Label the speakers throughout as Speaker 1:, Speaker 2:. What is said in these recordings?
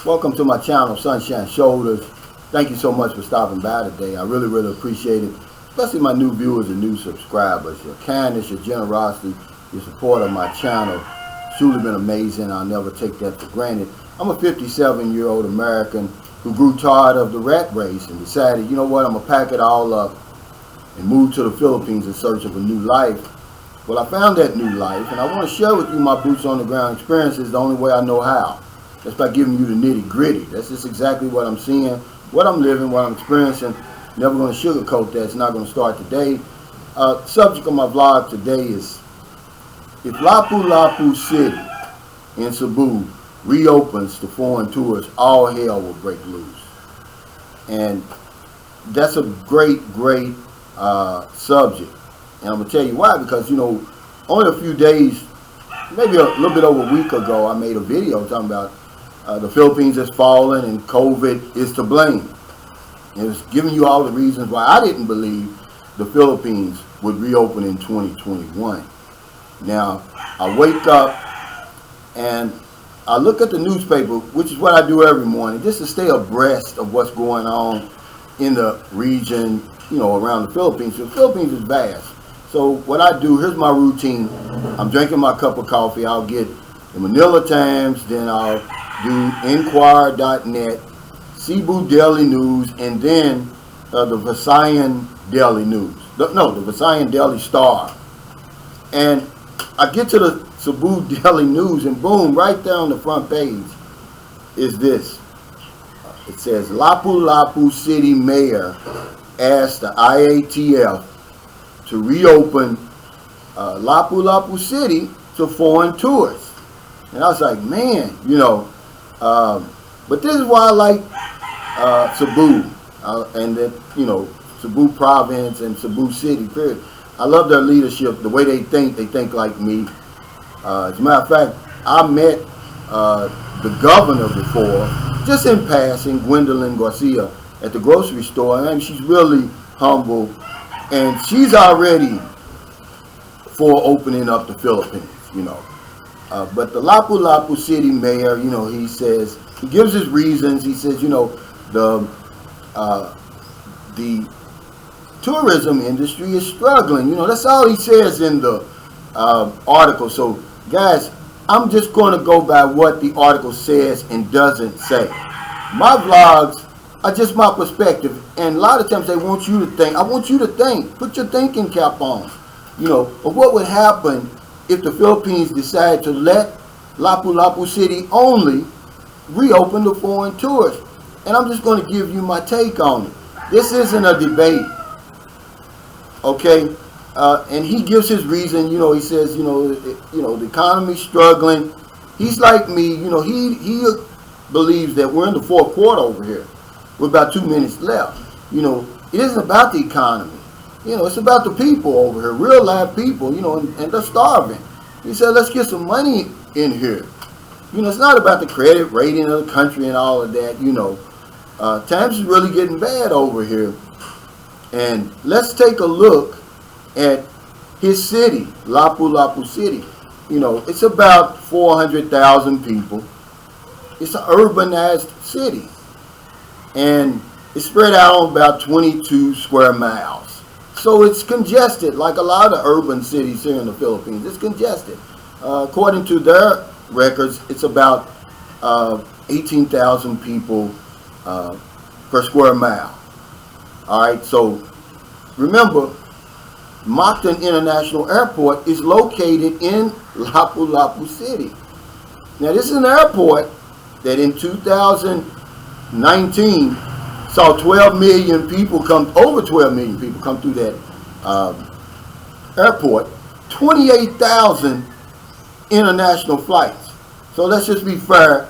Speaker 1: Welcome to my channel, Sunshine Shoulders. Thank you so much for stopping by today. I really appreciate it, especially my new viewers and new subscribers. Your kindness, your generosity, your support of my channel has truly been amazing. I'll never take that for granted. I'm a 57-year-old American who grew tired of the rat race and decided, you know what, I'm going to pack it all up and move to the Philippines in search of a new life. Well, I found that new life, and I want to share with you my boots on the ground experiences the only way I know how. That's by giving you the nitty gritty. That's just exactly what I'm seeing, what I'm living, what I'm experiencing. Never going to sugarcoat that. It's not going to start today. Subject of my vlog today is, if LAPU City in Cebu reopens to foreign tourists, all hell will break loose. And that's a great subject. And I'm going to tell you why, because, you know, only a few days, maybe a little bit over a week ago, I made a video talking about the Philippines has fallen and COVID is to blame. And it's giving you all the reasons why I didn't believe the Philippines would reopen in 2021. Now, I wake up and I look at the newspaper, which is what I do every morning, just to stay abreast of what's going on in the region, you know, around the Philippines. The Philippines is vast. So what I do, here's my routine. I'm drinking my cup of coffee. I'll get the Manila Times, then I'll do Inquirer.net, Cebu Daily News, and then the Visayan Daily News. The Visayan Daily Star. And I get to the Cebu Daily News, and boom, right there on the front page is this. It says, LAPU City Mayor asked the IATF to reopen LAPU City to foreign tourists. And I was like, man, you know, but this is why I like Cebu and that, you know, Cebu province and Cebu City, period. I love their leadership, the way they think like me. As a matter of fact, I met the governor before, just in passing, Gwendolyn Garcia, at the grocery store, and she's really humble, and she's already for opening up the Philippines, you know. But the LAPU City Mayor, you know, he says, he gives his reasons. He says, you know, the tourism industry is struggling. You know, that's all he says in the article. So, guys, I'm just going to go by what the article says and doesn't say. My vlogs are just my perspective, and a lot of times they want you to think. I want you to think. Put your thinking cap on. You know, of what would happen if the Philippines decide to let LAPU City only reopen to foreign tourists. And I'm just going to give you my take on it. This isn't a debate, okay? And he gives his reason. You know, he says, you know, the economy's struggling. He's like me. You know, he believes that we're in the fourth quarter over here with about 2 minutes left. You know, it isn't about the economy. You know, it's about the people over here, real live people, you know, and they're starving. He said, let's get some money in here. You know, it's not about the credit rating of the country and all of that, you know. Times is really getting bad over here. And let's take a look at his city, LAPU City. You know, it's about 400,000 people. It's an urbanized city. And it's spread out on about 22 square miles. So it's congested, like a lot of urban cities here in the Philippines. It's congested. According to their records, it's about 18,000 people per square mile. All right, so remember, Mactan International Airport is located in LAPU City. Now, this is an airport that in 2019 saw 12 million people come, over 12 million people come through that airport, 28,000 international flights. So let's just be fair,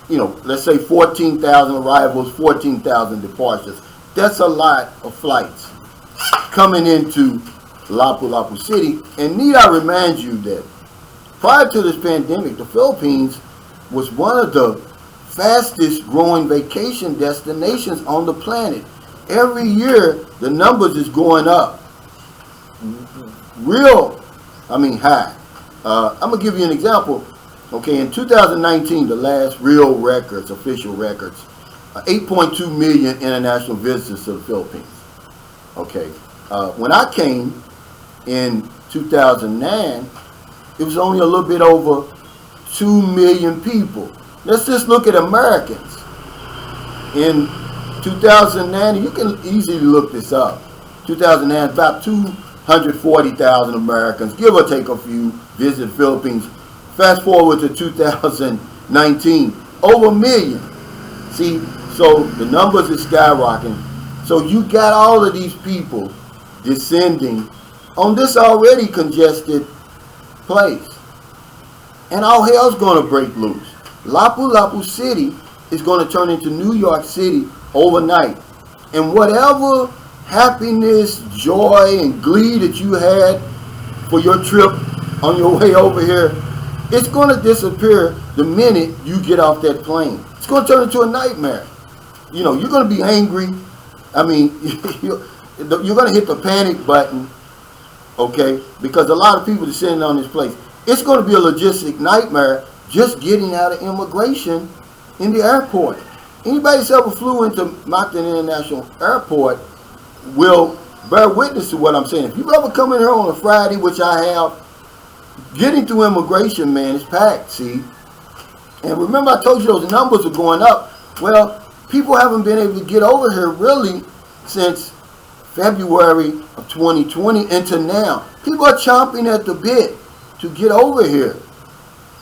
Speaker 1: you know, let's say 14,000 arrivals, 14,000 departures. That's a lot of flights coming into LAPU City. And need I remind you that prior to this pandemic, the Philippines was one of the fastest growing vacation destinations on the planet. Every year the numbers is going up high. I'm gonna give you an example. Okay, in 2019, the last real records, official records, 8.2 million international visitors to the Philippines. Okay, when I came in 2009, it was only a little bit over 2 million people. Let's just look at Americans. In 2009, you can easily look this up. 2009, about 240,000 Americans, give or take a few, visit the Philippines. Fast forward to 2019, over a million. See, so the numbers are skyrocketing. So you got all of these people descending on this already congested place. And all hell's going to break loose. Lapu-Lapu City is going to turn into New York City overnight. And whatever happiness, joy, and glee that you had for your trip on your way over here, it's going to disappear the minute you get off that plane. It's going to turn into a nightmare. You know, you're going to be angry. I mean, you're going to hit the panic button, okay, because a lot of people are sitting on this place. It's going to be a logistic nightmare just getting out of immigration in the airport. Anybody that's ever flew into Moncton International Airport will bear witness to what I'm saying. If you ever come in here on a Friday, which I have, getting through immigration, man, is packed, see? And remember I told you those numbers are going up. Well, people haven't been able to get over here really since February of 2020 into now. People are chomping at the bit to get over here.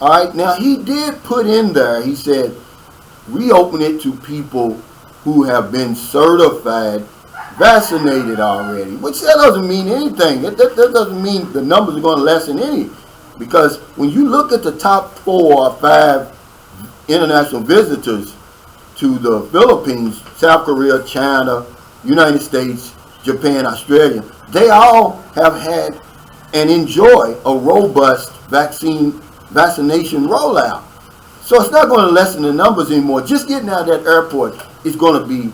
Speaker 1: All right, now he did put in there, he said, reopen it to people who have been certified, vaccinated already, which that doesn't mean anything. That doesn't mean the numbers are going to lessen any. Because when you look at the top 4 or 5 international visitors to the Philippines, South Korea, China, United States, Japan, Australia, they all have had and enjoy a robust vaccination rollout. So it's not going to lessen the numbers anymore. Just getting out of that airport is going to be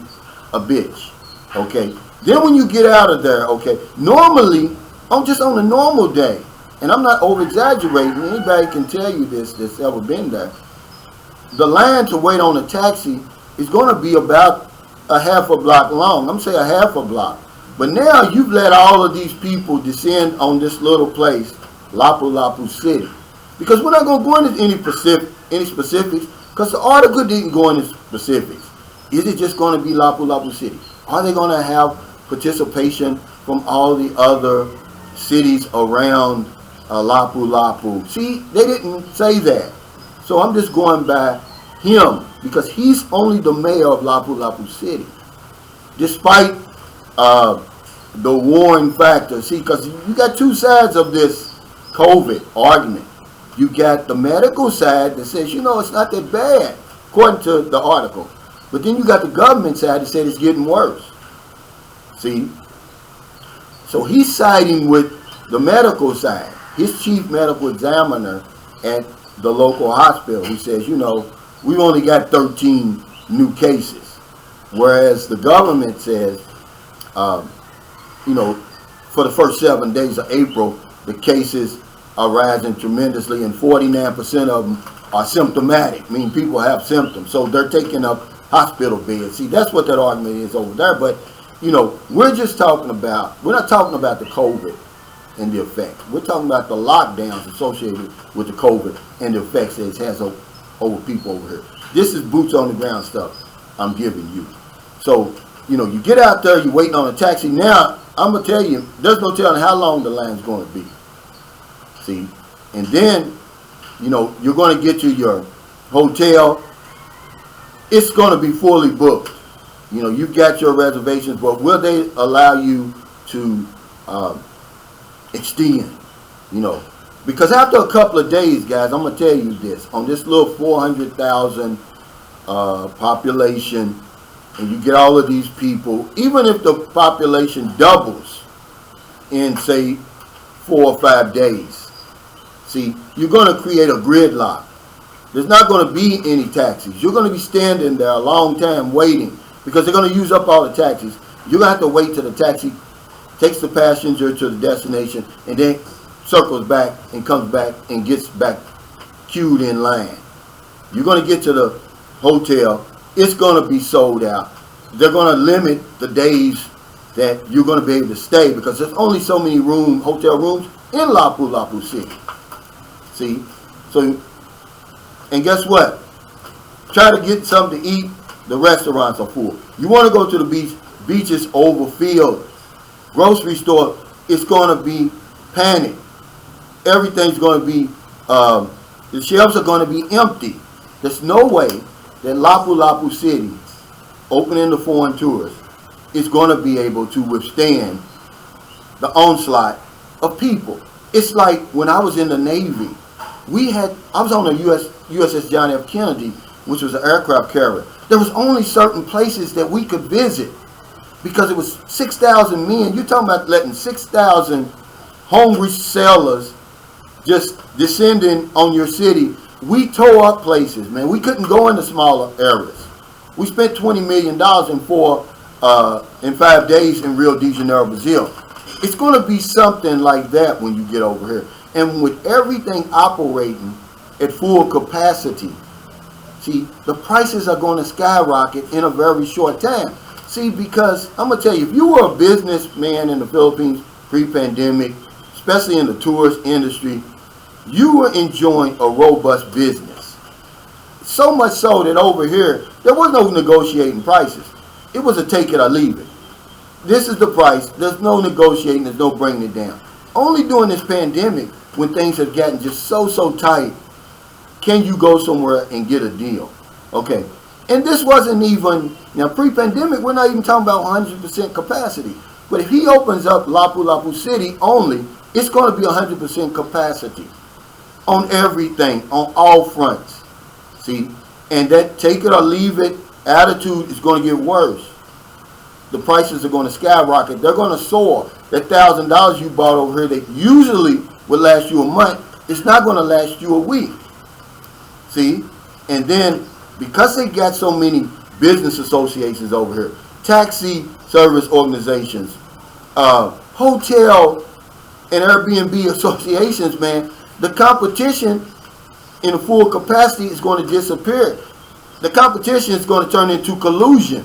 Speaker 1: a bitch. Okay. Then when you get out of there, okay, normally, just on a normal day, and I'm not over-exaggerating, anybody can tell you this that's ever been there, the line to wait on a taxi is going to be about a half a block long. I'm going to say a half a block. But now you've let all of these people descend on this little place, Lapu-Lapu City. Because we're not going to go into any specifics, because the article didn't go into specifics. Is it just going to be Lapu-Lapu City? Are they going to have participation from all the other cities around Lapu-Lapu? See, they didn't say that. So I'm just going by him, because he's only the mayor of Lapu-Lapu City. Despite the warring factor. See, because you got two sides of this COVID argument. You got the medical side that says, you know, it's not that bad, according to the article. But then you got the government side that said it's getting worse. See? So he's siding with the medical side. His chief medical examiner at the local hospital, he says, you know, we've only got 13 new cases. Whereas the government says, you know, for the first 7 days of April, the cases are rising tremendously, and 49% of them are symptomatic, meaning people have symptoms. So they're taking up hospital beds. See, that's what that argument is over there. But, you know, we're not talking about the COVID and the effects. We're talking about the lockdowns associated with the COVID and the effects that it has over people over here. This is boots on the ground stuff I'm giving you. So, you know, you get out there, you're waiting on a taxi. Now, I'm going to tell you, there's no telling how long the line's going to be. See? And then, you know, you're going to get to your hotel. It's going to be fully booked. You know, you've got your reservations, but will they allow you to extend? You know, because after a couple of days, guys, I'm going to tell you this. On this little 400,000 population, and you get all of these people, even if the population doubles in, say, 4 or 5 days, see, you're going to create a gridlock. There's not going to be any taxis. You're going to be standing there a long time waiting, because they're going to use up all the taxis. You're going to have to wait till the taxi takes the passenger to the destination and then circles back and comes back and gets back queued in line. You're going to get to the hotel, it's going to be sold out. They're going to limit the days that you're going to be able to stay because there's only so many hotel rooms in LAPU City. See? So, and guess what? Try to get something to eat, the restaurants are full. You want to go to the beach, beach is overfilled. Grocery store, it's going to be panic. Everything's going to be, the shelves are going to be empty. There's no way that LAPU City, opening the foreign tourists, is going to be able to withstand the onslaught of people. It's like when I was in the Navy, I was on the USS John F. Kennedy, which was an aircraft carrier. There was only certain places that we could visit because it was 6,000 men. You're talking about letting 6,000 hungry sailors just descending on your city. We tore up places, man. We couldn't go into smaller areas. We spent $20 million in 5 days in Rio de Janeiro, Brazil. It's going to be something like that when you get over here. And with everything operating at full capacity, see, the prices are going to skyrocket in a very short time. See, because I'm going to tell you, if you were a businessman in the Philippines pre-pandemic, especially in the tourist industry, you were enjoying a robust business. So much so that over here, there was no negotiating prices. It was a take it or leave it. This is the price. There's no negotiating. There's no bringing it down. Only during this pandemic, when things have gotten just so tight, can you go somewhere and get a deal? Okay. And this wasn't even, now pre-pandemic, we're not even talking about 100% capacity. But if he opens up LAPU City only, it's going to be 100% capacity on everything, on all fronts. See? And that take it or leave it attitude is going to get worse. The prices are going to skyrocket. They're going to soar. That $1,000 you bought over here that usually would last you a month, it's not going to last you a week. See? And then, because they got so many business associations over here, taxi service organizations, hotel and Airbnb associations, man, the competition in a full capacity is going to disappear. The competition is going to turn into collusion.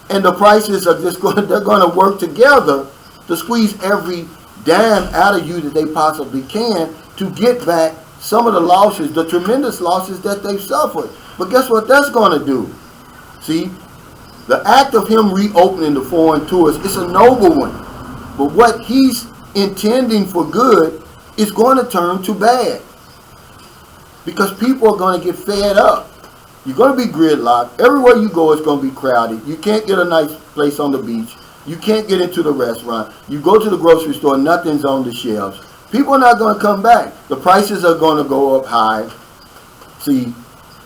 Speaker 1: And the prices are just going to, they're going to work together to squeeze every dime out of you that they possibly can to get back some of the losses, the tremendous losses that they've suffered. But guess what that's going to do? See, the act of him reopening the foreign tours is a noble one. But what he's intending for good is going to turn to bad. Because people are going to get fed up. You're going to be gridlocked. Everywhere you go, it's going to be crowded. You can't get a nice place on the beach. You can't get into the restaurant. You go to the grocery store, nothing's on the shelves. People are not going to come back. The prices are going to go up high. See,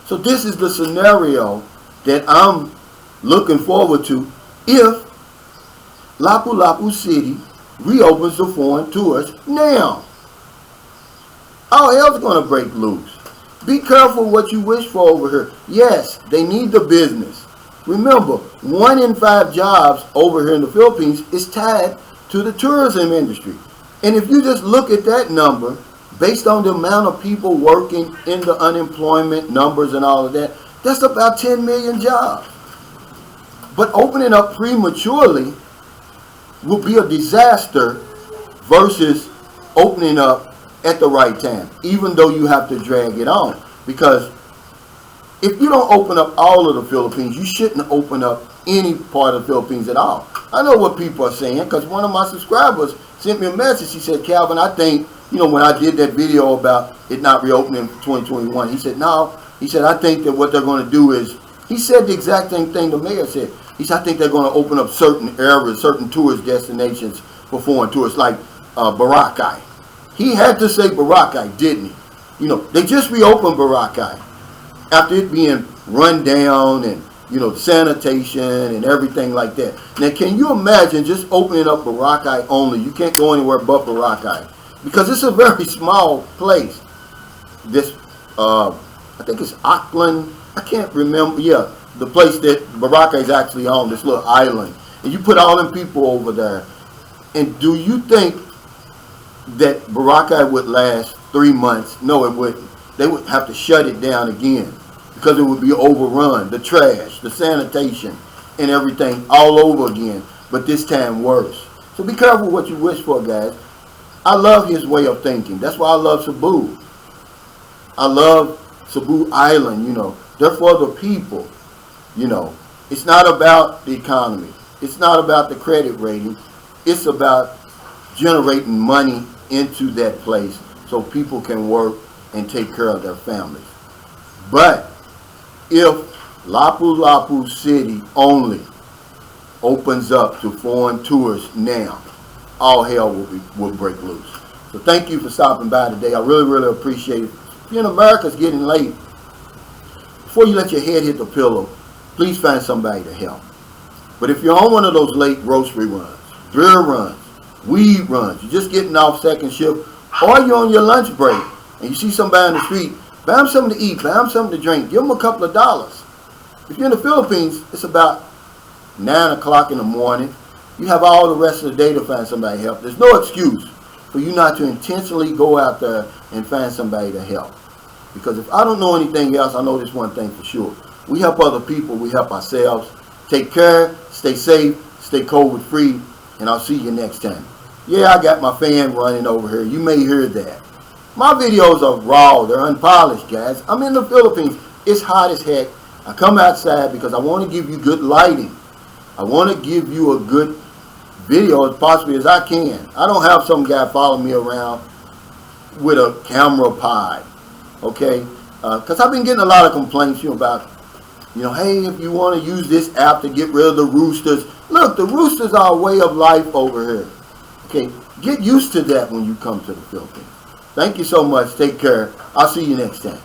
Speaker 1: so this is the scenario that I'm looking forward to if LAPU City reopens the foreign tours now. All hell's going to break loose. Be careful what you wish for over here. Yes, they need the business. Remember, 1 in 5 jobs over here in the Philippines is tied to the tourism industry. And if you just look at that number, based on the amount of people working in the unemployment numbers and all of that, that's about 10 million jobs. But opening up prematurely will be a disaster versus opening up at the right time, even though you have to drag it on. Because if you don't open up all of the Philippines, you shouldn't open up any part of the Philippines at all. I know what people are saying, because one of my subscribers sent me a message. He said, Calvin, I think, when I did that video about it not reopening for 2021, he said, no, he said, I think that what they're going to do is, he said the exact same thing the mayor said. He said, I think they're going to open up certain areas, certain tourist destinations for foreign tourists, like Boracay. He had to say Boracay, didn't he? They just reopened Boracay after it being run down and, sanitation and everything like that. Now, can you imagine just opening up Boracay only? You can't go anywhere but Boracay because it's a very small place. This, I think it's Auckland. I can't remember. Yeah, the place that Boracay is actually on, this little island. And you put all them people over there. And do you think that Boracay would last 3 months. No, it wouldn't. They would have to shut it down again because it would be overrun. The trash, the sanitation, and everything all over again. But this time worse. So be careful what you wish for, guys. I love his way of thinking. That's why I love Cebu. I love Cebu Island, you know. They're for the people, you know. It's not about the economy. It's not about the credit rating. It's about generating money into that place so people can work and take care of their families. But if LAPU City only opens up to foreign tourists now, all hell will break loose. So thank you for stopping by today. I really, really appreciate it. You know, America's getting late. Before you let your head hit the pillow, please find somebody to help. But if you're on one of those late grocery runs, beer runs, weed runs, you're just getting off second shift, or you're on your lunch break and you see somebody in the street, buy them something to eat, buy them something to drink, give them a couple of dollars. If you're in the Philippines, it's about 9 o'clock in the morning. You have all the rest of the day to find somebody to help. There's no excuse for you not to intentionally go out there and find somebody to help. Because if I don't know anything else, I know this one thing for sure. We help other people, we help ourselves. Take care, stay safe, stay COVID free, and I'll see you next time. Yeah, I got my fan running over here. You may hear that. My videos are raw, they're unpolished, guys. I'm in the Philippines. It's hot as heck. I come outside because I want to give you good lighting. I want to give you a good video as possibly as I can. I don't have some guy following me around with a camera pod, okay? Because I've been getting a lot of complaints, you know, about, you know, hey, if you want to use this app to get rid of the roosters. Look, the roosters are a way of life over here. Okay, get used to that when you come to the Philippines. Thank you so much. Take care. I'll see you next time.